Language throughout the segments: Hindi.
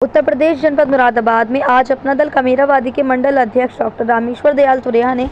उत्तर प्रदेश जनपद मुरादाबाद में आज अपना दल कमेरावादी के मंडल अध्यक्ष डॉक्टर रामेश्वर दयाल तुरेहा ने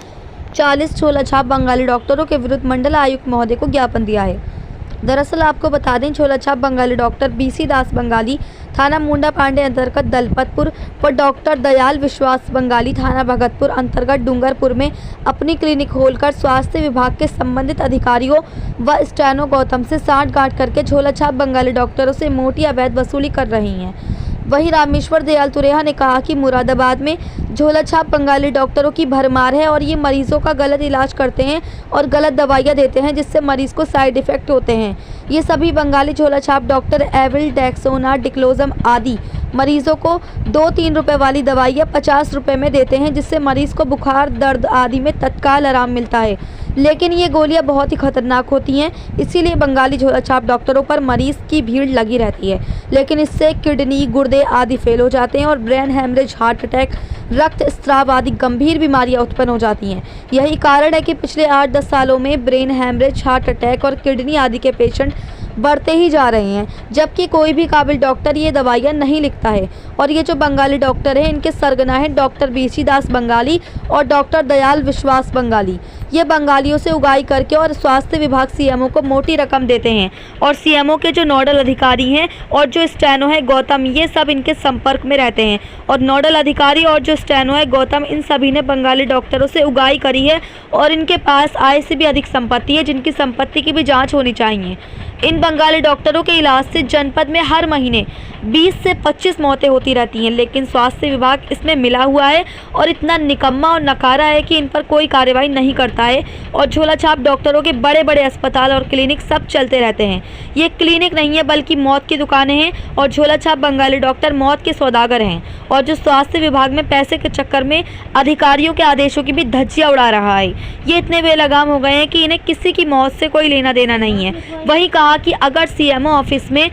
40 झोलाछाप बंगाली डॉक्टरों के विरुद्ध मंडल आयुक्त महोदय को ज्ञापन दिया है। दरअसल आपको बता दें, झोलाछाप बंगाली डॉक्टर बीसी दास बंगाली थाना मुंडा पांडे अंतर्गत दलपतपुर व डॉक्टर दयाल विश्वास बंगाली थाना भगतपुर अंतर्गत डूंगरपुर में अपनी क्लिनिक खोलकर स्वास्थ्य विभाग के संबंधित अधिकारियों व स्टेनो गौतम से साठगांठ करके झोलाछाप बंगाली डॉक्टरों से मोटी अवैध वसूली कर रही हैं। वहीं रामेश्वर दयाल तुरेहा ने कहा कि मुरादाबाद में झोलाछाप बंगाली डॉक्टरों की भरमार है और ये मरीजों का गलत इलाज करते हैं और गलत दवाइयाँ देते हैं, जिससे मरीज को साइड इफेक्ट होते हैं। ये सभी बंगाली झोलाछाप डॉक्टर एविल, डेक्सोना, डिक्लोजम आदि मरीजों को 2-3 रुपए वाली दवाइयाँ 50 रुपए में देते हैं, जिससे मरीज को बुखार, दर्द आदि में तत्काल आराम मिलता है। लेकिन ये गोलियां बहुत ही खतरनाक होती हैं, इसीलिए बंगाली झोलाछाप डॉक्टरों पर मरीज की भीड़ लगी रहती है। लेकिन इससे किडनी, गुर्दे आदि फेल हो जाते हैं और ब्रेन हैमरेज, हार्ट अटैक, रक्त स्राव आदि गंभीर बीमारियां उत्पन्न हो जाती हैं। यही कारण है कि पिछले 8-10 सालों में ब्रेन हैमरेज, हार्ट अटैक और किडनी आदि के पेशेंट बढ़ते ही जा रहे हैं, जबकि कोई भी काबिल डॉक्टर ये दवाइयाँ नहीं लिखता है। और ये जो बंगाली डॉक्टर हैं, इनके सरगना हैं डॉक्टर बीसी दास बंगाली और डॉक्टर दयाल विश्वास बंगाली। ये बंगालियों से उगाई करके और स्वास्थ्य विभाग सीएमओ को मोटी रकम देते हैं और सीएमओ के जो नोडल अधिकारी हैं और जो स्टेनो है गौतम, ये सब इनके संपर्क में रहते हैं। और नोडल अधिकारी और जो स्टेनो है गौतम, इन सभी ने बंगाली डॉक्टरों से उगाई करी है और इनके पास आय से भी अधिक संपत्ति है, जिनकी संपत्ति की भी जाँच होनी चाहिए। इन बंगाली डॉक्टरों के इलाज से जनपद में हर महीने 20 से 25 मौतें होती रहती हैं, लेकिन स्वास्थ्य विभाग इसमें मिला हुआ है और इतना निकम्मा और नकारा है कि इन पर कोई कार्रवाई नहीं करता है। और झोलाछाप डॉक्टरों के बड़े बड़े अस्पताल और क्लिनिक सब चलते रहते हैं। ये क्लिनिक नहीं है बल्कि मौत की दुकानें हैं और झोलाछाप बंगाली डॉक्टर मौत के सौदागर हैं। और जो स्वास्थ्य विभाग में पैसे के चक्कर में अधिकारियों के आदेशों की भी धज्जियां उड़ा रहा है। ये इतने बेलगाम हो गए हैं कि इन्हें किसी की मौत से कोई लेना देना नहीं है। वही कहा कि अगर सीएमओ ऑफिस में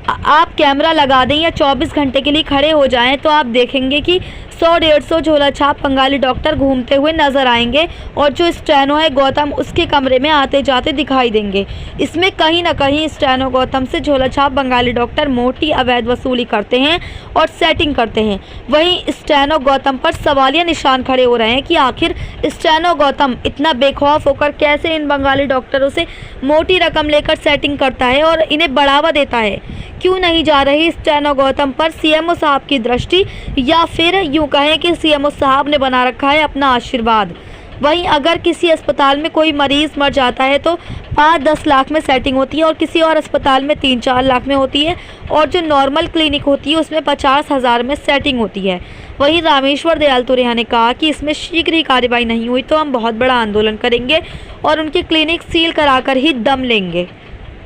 आप कैमरा लगा दें या 24 घंटे के लिए खड़े हो जाएं तो आप देखेंगे कि 100-150 झोलाछाप बंगाली डॉक्टर घूमते हुए नजर आएंगे और जो स्टेनो है गौतम, उसके कमरे में आते जाते दिखाई देंगे। इसमें कहीं ना कहीं स्टेनो गौतम से झोलाछाप बंगाली डॉक्टर मोटी अवैध वसूली करते हैं और सेटिंग करते हैं। वहीं स्टेनो गौतम पर सवालिया निशान खड़े हो रहे हैं कि आखिर स्टेनो गौतम इतना बेखौफ होकर कैसे इन बंगाली डॉक्टरों से मोटी रकम लेकर सेटिंग करता है और इन्हें बढ़ावा देता है। क्यों नहीं जा रही स्टेनो गौतम पर सीएमओ साहब की दृष्टि, या फिर यूँ कहें कि सीएमओ साहब ने बना रखा है अपना आशीर्वाद। वहीं अगर किसी अस्पताल में कोई मरीज मर जाता है तो 5-10 लाख में सेटिंग होती है और किसी और अस्पताल में 3-4 लाख में होती है और जो नॉर्मल क्लिनिक होती है उसमें 50,000 में सेटिंग होती है। वहीं रामेश्वर दयाल तुरेहा ने कहा कि इसमें शीघ्र ही कार्रवाई नहीं हुई तो हम बहुत बड़ा आंदोलन करेंगे और उनकी क्लिनिक सील कराकर ही दम लेंगे।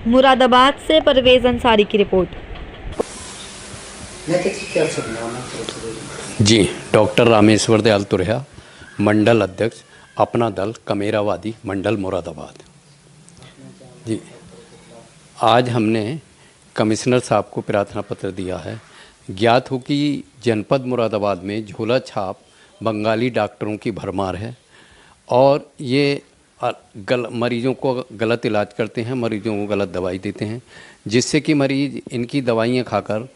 मुरादाबाद से परवेज अंसारी की रिपोर्ट। जी, डॉक्टर रामेश्वर दयाल तुरेहा, मंडल अध्यक्ष, अपना दल कमेरावादी मंडल मुरादाबाद। जी, आज हमने कमिश्नर साहब को प्रार्थना पत्र दिया है। ज्ञात हो कि जनपद मुरादाबाद में झोलाछाप बंगाली डॉक्टरों की भरमार है और ये मरीजों को गलत इलाज करते हैं, मरीजों को गलत दवाई देते हैं, जिससे कि मरीज इनकी दवाइयाँ खाकर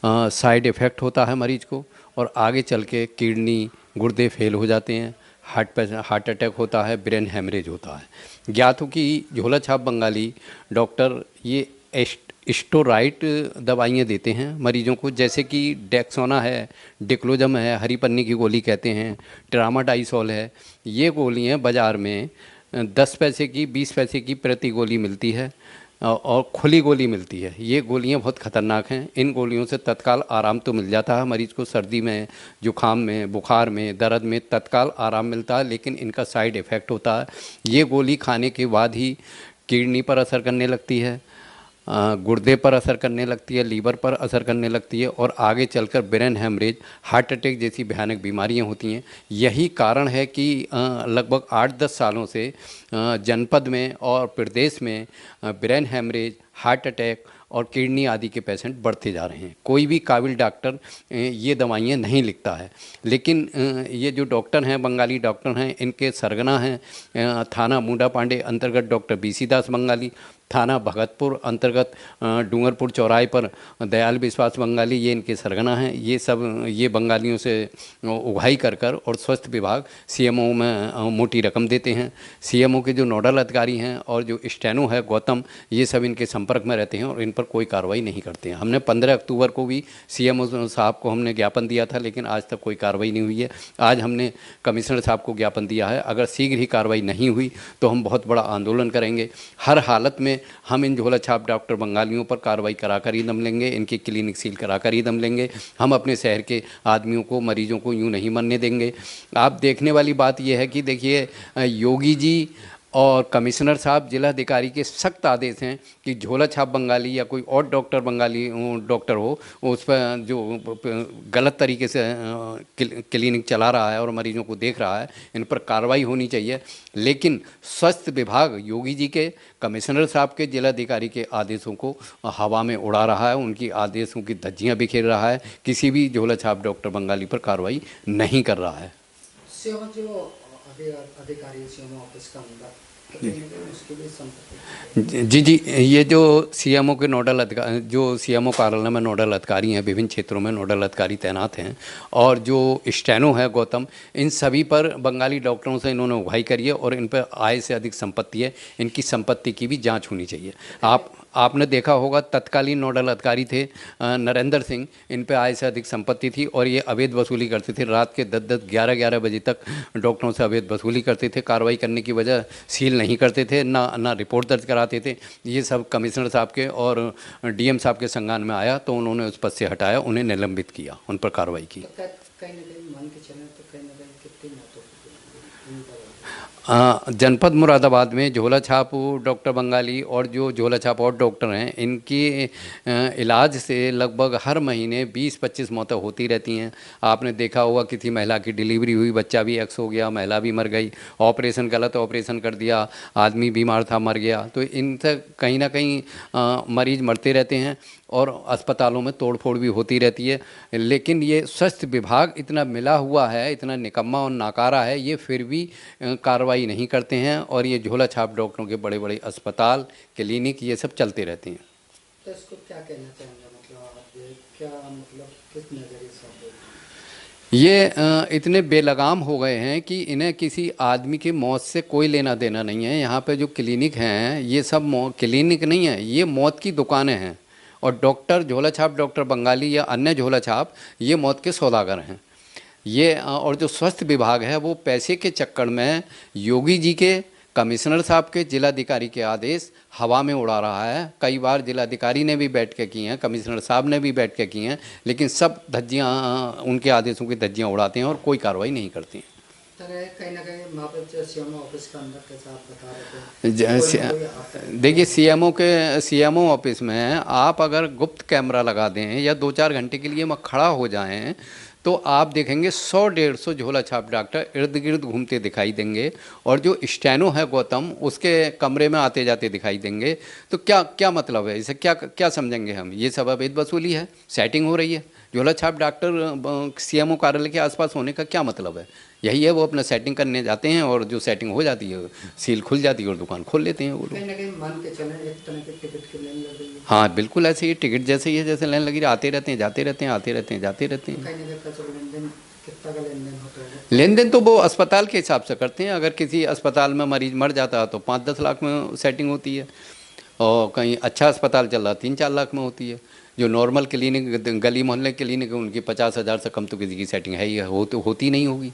साइड इफ़ेक्ट होता है मरीज को और आगे चल के किडनी, गुर्दे फेल हो जाते हैं, हार्ट अटैक होता है, ब्रेन हैमरेज होता है। ज्ञात हो कि झोलाछाप बंगाली डॉक्टर ये स्टेरॉइड दवाइयाँ देते हैं मरीजों को, जैसे कि डेक्सोना है, डिक्लोजम है, हरी पन्नी की गोली कहते हैं, ट्रामाडाइसोल है। ये गोलियाँ बाज़ार में 10 पैसे की, 20 पैसे की प्रति गोली मिलती है और खुली गोली मिलती है। ये गोलियां बहुत ख़तरनाक हैं। इन गोलियों से तत्काल आराम तो मिल जाता है मरीज़ को, सर्दी में, जुखाम में, बुखार में, दर्द में तत्काल आराम मिलता है, लेकिन इनका साइड इफ़ेक्ट होता है। ये गोली खाने के बाद ही किडनी पर असर करने लगती है, गुर्दे पर असर करने लगती है, लीवर पर असर करने लगती है और आगे चलकर ब्रेन हैमरेज, हार्ट अटैक जैसी भयानक बीमारियां होती हैं। यही कारण है कि लगभग 8-10 सालों से जनपद में और प्रदेश में ब्रेन हैमरेज, हार्ट अटैक और किडनी आदि के पेशेंट बढ़ते जा रहे हैं। कोई भी काबिल डॉक्टर ये दवाइयाँ नहीं लिखता है, लेकिन ये जो डॉक्टर हैं, बंगाली डॉक्टर हैं, इनके सरगना हैं थाना मुंडा पांडे अंतर्गत डॉक्टर बीसी दास बंगाली, थाना भगतपुर अंतर्गत डूंगरपुर चौराहे पर दयाल विश्वास बंगाली, ये इनके सरगना हैं। ये बंगालियों से उगाही कर और स्वास्थ्य विभाग सीएमओ में मोटी रकम देते हैं। सीएमओ के जो नोडल अधिकारी हैं और जो स्टेनो है गौतम, ये सब इनके संपर्क में रहते हैं और इन पर कोई कार्रवाई नहीं करते हैं। हमने 15 अक्टूबर को भी सीएमओ साहब को हमने ज्ञापन दिया था, लेकिन आज तक कोई कार्रवाई नहीं हुई है। आज हमने कमिश्नर साहब को ज्ञापन दिया है। अगर शीघ्र ही कार्रवाई नहीं हुई तो हम बहुत बड़ा आंदोलन करेंगे। हर हालत में हम इन झोला छाप डॉक्टर बंगालियों पर कार्रवाई कराकर ही दम लेंगे, इनकी क्लिनिक सील कराकर ही दम लेंगे। हम अपने शहर के आदमियों को, मरीजों को यूँ नहीं मरने देंगे। आप देखने वाली बात यह है कि देखिए, योगी जी और कमिश्नर साहब, जिलाधिकारी के सख्त आदेश हैं कि झोला छाप बंगाली या कोई और डॉक्टर हो उस पर जो गलत तरीके से क्लिनिक चला रहा है और मरीजों को देख रहा है, इन पर कार्रवाई होनी चाहिए। लेकिन स्वास्थ्य विभाग योगी जी के, कमिश्नर साहब के, जिलाधिकारी के आदेशों को हवा में उड़ा रहा है, उनकी आदेशों की धज्जियाँ बिखेर रहा है, किसी भी झोला छाप डॉक्टर बंगाली पर कार्रवाई नहीं कर रहा है। अधिकारी सीएमओ ऑफिस का अंदर जी, ये जो सीएमओ के नोडल अधिकारी, जो सीएमओ कार्यालय में नोडल अधिकारी हैं, विभिन्न क्षेत्रों में नोडल अधिकारी तैनात हैं, और जो स्टेनो है गौतम, इन सभी पर बंगाली डॉक्टरों से इन्होंने उगाही करी है और इन पर आय से अधिक संपत्ति है। इनकी संपत्ति की भी जांच होनी चाहिए। आपने देखा होगा, तत्कालीन नोडल अधिकारी थे नरेंद्र सिंह, इन पे आय से अधिक संपत्ति थी और ये अवैध वसूली करते थे। रात के 10-10, 11-11 बजे तक डॉक्टरों से अवैध वसूली करते थे। कार्रवाई करने की वजह सील नहीं करते थे, ना रिपोर्ट दर्ज कराते थे। ये सब कमिश्नर साहब के और डीएम साहब के संज्ञान में आया तो उन्होंने उस पद से हटाया, उन्हें निलंबित किया, उन पर कार्रवाई की। कहीं ना कहीं मान के चलें तो कहीं ना कहीं कितनी महत्वपूर्ण जनपद मुरादाबाद में झोला छाप डॉक्टर बंगाली और जो झोला छाप और डॉक्टर हैं, इनकी इलाज से लगभग हर महीने 20-25 मौतें होती रहती हैं। आपने देखा होगा, किसी महिला की डिलीवरी हुई, बच्चा भी एक्स हो गया, महिला भी मर गई, ऑपरेशन गलत ऑपरेशन कर दिया, आदमी बीमार था मर गया। तो इनसे कहीं ना कहीं मरीज मरते रहते हैं और अस्पतालों में तोड़फोड़ भी होती रहती है। लेकिन ये स्वास्थ्य विभाग इतना मिला हुआ है, इतना निकम्मा और नाकारा है, ये फिर भी कार्रवाई नहीं करते हैं और ये झोला छाप डॉक्टरों के बड़े बड़े अस्पताल, क्लिनिक, ये सब चलते रहते हैं। तो इसको क्या कहना चाहेंगे, मतलब किस नज़रिए से ये इतने बेलगाम हो गए हैं कि इन्हें किसी आदमी की मौत से कोई लेना देना नहीं है। यहाँ पे जो क्लिनिक हैं, ये सब क्लिनिक नहीं है, ये मौत की दुकानें हैं। और डॉक्टर, झोला छाप डॉक्टर बंगाली या अन्य झोला छाप, ये मौत के सौदागर हैं। ये और जो स्वास्थ्य विभाग है वो पैसे के चक्कर में योगी जी के, कमिश्नर साहब के, जिलाधिकारी के आदेश हवा में उड़ा रहा है। कई बार जिलाधिकारी ने भी बैठ के की हैं, कमिश्नर साहब ने भी बैठ के की हैं, लेकिन सब धज्जियाँ, उनके आदेशों की धज्जियाँ उड़ाते हैं और कोई कार्रवाई नहीं करती हैं। कहीं ना कहीं वहाँ पर सीएमओ ऑफिस का अंदर कैसा आप बता रहे थे, देखिए, सीएमओ ऑफिस में आप अगर गुप्त कैमरा लगा दें या 2-4 घंटे के लिए वहाँ खड़ा हो जाएं तो आप देखेंगे 100-150 झोला छाप डॉक्टर इर्द गिर्द घूमते दिखाई देंगे और जो स्टेनो है गौतम, उसके कमरे में आते जाते दिखाई देंगे। तो क्या मतलब है इसे, क्या समझेंगे हम? ये सब अवैध वसूली है, सेटिंग हो रही है। झोला छाप डॉक्टर सीएमओ कार्यालय के आसपास होने का क्या मतलब है? यही है, वो अपना सेटिंग करने जाते हैं और जो सेटिंग हो जाती है, सील खुल जाती है और दुकान खोल लेते हैं वो लोग। कहीं ना कहीं मान के चलें एक तरह के टिकट की लाइन लग रही है। हाँ बिल्कुल, ऐसे ही टिकट जैसे ही है, जैसे लाइन लगी, आते रहते हैं, जाते रहते हैं, आते रहते हैं, जाते रहते हैं। कहीं ना कहीं लेनदेन, कितना का लेनदेन होता है? लेनदेन तो वो अस्पताल के हिसाब से करते हैं। अगर किसी अस्पताल में मरीज मर जाता है तो 5-10 लाख में सेटिंग होती है, और कहीं अच्छा अस्पताल चल रहा 3-4 लाख में होती है। जो नॉर्मल क्लिनिक, गली मोहल्ले क्लिनिक है, उनकी 50,000 से कम तो किसी की सेटिंग है ही, होती नहीं होगी।